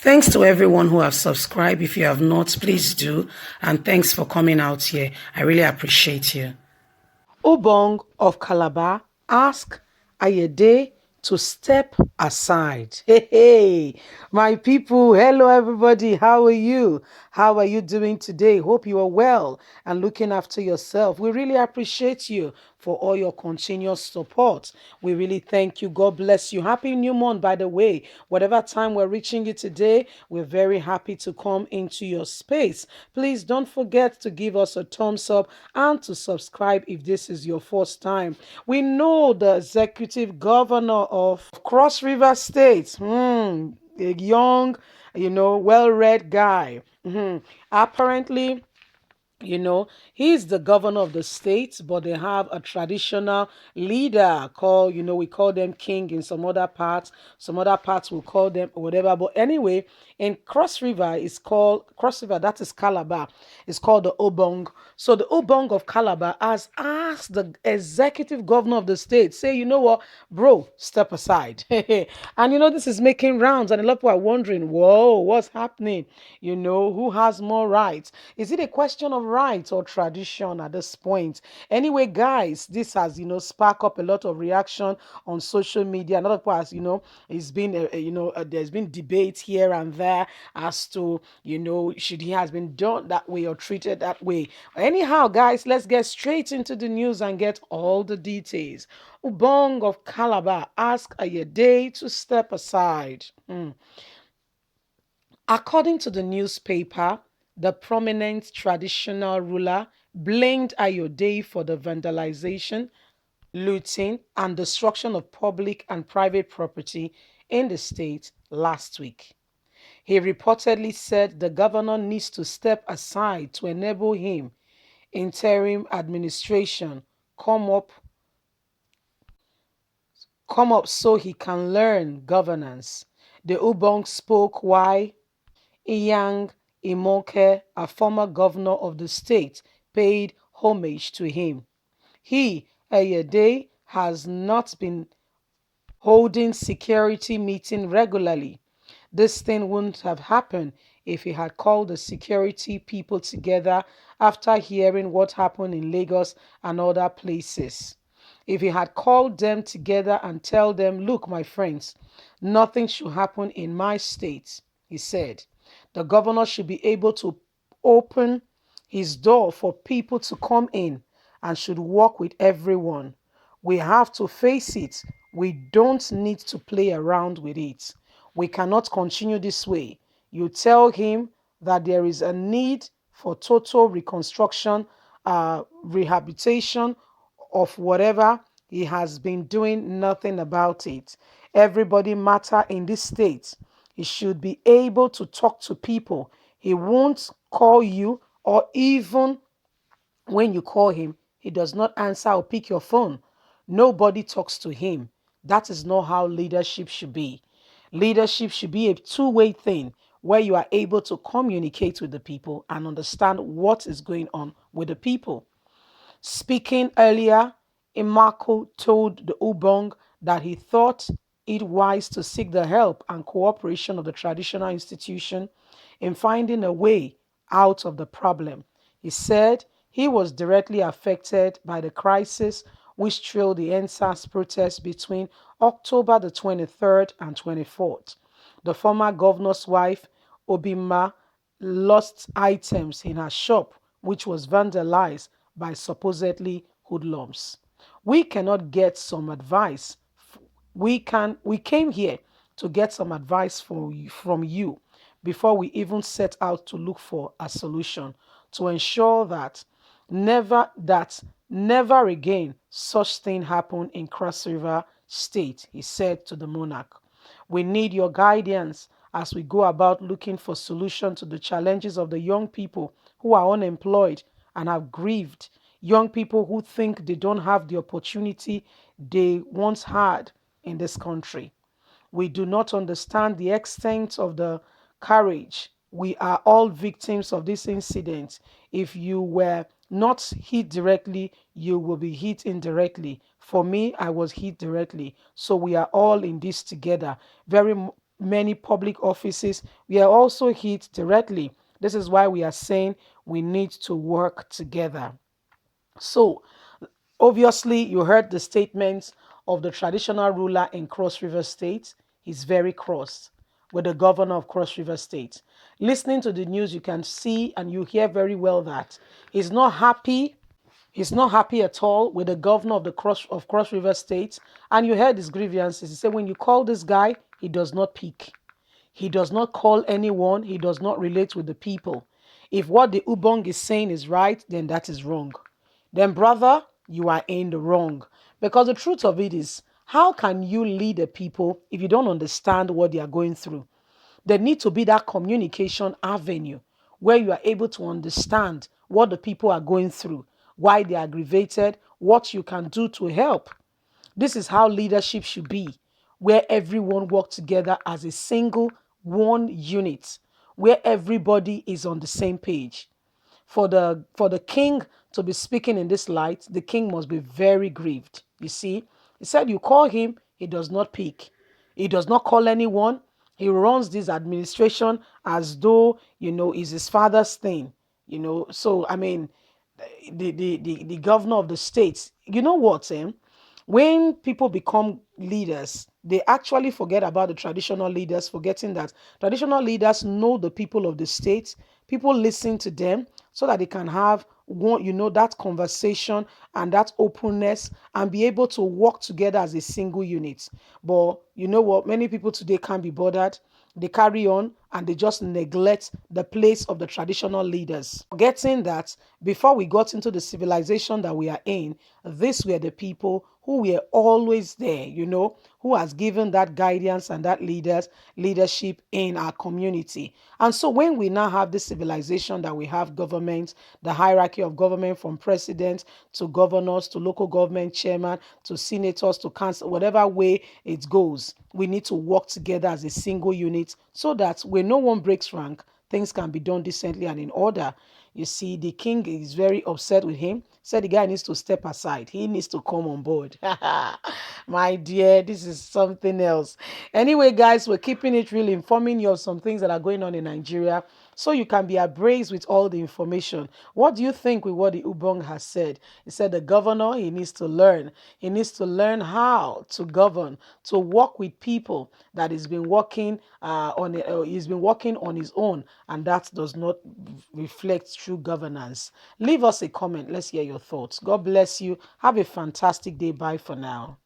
Thanks to everyone who have subscribed. If you have not, please do. And thanks for coming out here. I really appreciate you. Obong of Calaber ask Ayede to step aside. Hey, hey, my people. Hello, everybody. How are you? How are you doing today? Hope you are well and looking after yourself. We really appreciate you for all your continuous support. We really thank you. God bless you. Happy new month, by the way. Whatever time we're reaching you today, we're very happy to come into your space. Please don't forget to give us a thumbs up and to subscribe if this is your first time. We know the executive governor of Cross River State, a young, well-read guy. Apparently, he's the governor of the state, but they have a traditional leader called, we call them king in some other parts. Some other parts will call them whatever. But anyway, in Cross River, that is Calabar. It's called the Obong. So the Obong of Calabar has asked the executive governor of the state, say, you know what, bro, step aside. And this is making rounds, and a lot of people are wondering, whoa, what's happening? Who has more rights? Is it a question of right or tradition at this point? Anyway, guys, this has, sparked up a lot of reaction on social media. Another part, it's been, there's been debate here and there as to, should he has been done that way or treated that way. Anyhow, guys, let's get straight into the news and get all the details. Ubong of Calabar asked Ayede to step aside. According to the newspaper, the prominent traditional ruler blamed Ayode for the vandalization, looting, and destruction of public and private property in the state last week. He reportedly said the governor needs to step aside to enable him, interim administration, come up so he can learn governance. The Ubong spoke why Iyang Imoke, a former governor of the state, paid homage to him. He, Ayede, has not been holding security meeting regularly. This thing wouldn't have happened if he had called the security people together after hearing what happened in Lagos and other places. If he had called them together and tell them, look, my friends, nothing should happen in my state, he said. The governor should be able to open his door for people to come in and should work with everyone. We have to face it. We don't need to play around with it. We cannot continue this way. You tell him that there is a need for total reconstruction, rehabilitation of whatever he has been doing nothing about it. Everybody matter in this state. He should be able to talk to people. He won't call you, or even when you call him, he does not answer or pick your phone. Nobody talks to him. That is not how leadership should be. Leadership should be a two-way thing where you are able to communicate with the people and understand what is going on with the people. Speaking earlier, Imako told the Ubong that he thought it wise to seek the help and cooperation of the traditional institution in finding a way out of the problem. He said he was directly affected by the crisis which trailed the NSAS protest between October the 23rd and 24th. The former governor's wife, Obima, lost items in her shop, which was vandalized by supposedly hoodlums. We cannot get some advice. We came here to get some advice from you before we even set out to look for a solution to ensure that never again such thing happen in Cross River State, he said to the monarch. We need your guidance as we go about looking for solution to the challenges of the young people who are unemployed and have grieved, young people who think they don't have the opportunity they once had in this country. We do not understand the extent of the carnage. We are all victims of this incident. If you were not hit directly, you will be hit indirectly. For me, I was hit directly. So we are all in this together. Very many public offices, we are also hit directly. This is why we are saying we need to work together. So, obviously, you heard the statements of the traditional ruler in Cross River State. He's very cross with the governor of Cross River State. Listening to the news, you can see and you hear very well that he's not happy. He's not happy at all with the governor of the Cross River State. And you heard his grievances. He said when you call this guy, he does not pick. He does not call anyone. He does not relate with the people. If what the Ubong is saying is right, then that is wrong. Then, brother, you are in the wrong. Because the truth of it is, how can you lead the people if you don't understand what they are going through? There needs to be that communication avenue where you are able to understand what the people are going through, why they are aggravated, what you can do to help. This is how leadership should be, where everyone works together as a single one unit, where everybody is on the same page. For the king to be speaking in this light, the king must be very grieved. You see, he said, you call him, he does not pick. He does not call anyone. He runs this administration as though, is his father's thing. So I mean, the governor of the state, you know what, when people become leaders, they actually forget about the traditional leaders, forgetting that traditional leaders know the people of the state. People listen to them so that they can have one, that conversation and that openness and be able to work together as a single unit. But you know what? Many people today can't be bothered. They carry on and they just neglect the place of the traditional leaders. Forgetting that before we got into the civilization that we are in, these were the people who were always there, who has given that guidance and that leadership in our community. And so when we now have this civilization that we have government, the hierarchy of government from president to governors to local government chairman to senators to council, whatever way it goes, we need to work together as a single unit so that when no one breaks rank, things can be done decently and in order. You see, the king is very upset with him. Said the guy needs to step aside. He needs to come on board. My dear, this is something else. Anyway, guys, we're keeping it real, informing you of some things that are going on in Nigeria so you can be abreast with all the information. What do you think with what the Ubong has said? He said the governor, he needs to learn. He needs to learn how to govern, to work with people that he's been working he's been working on his own, and that does not reflect true governance. Leave us a comment. Let's hear your thoughts. God bless you. Have a fantastic day. Bye for now.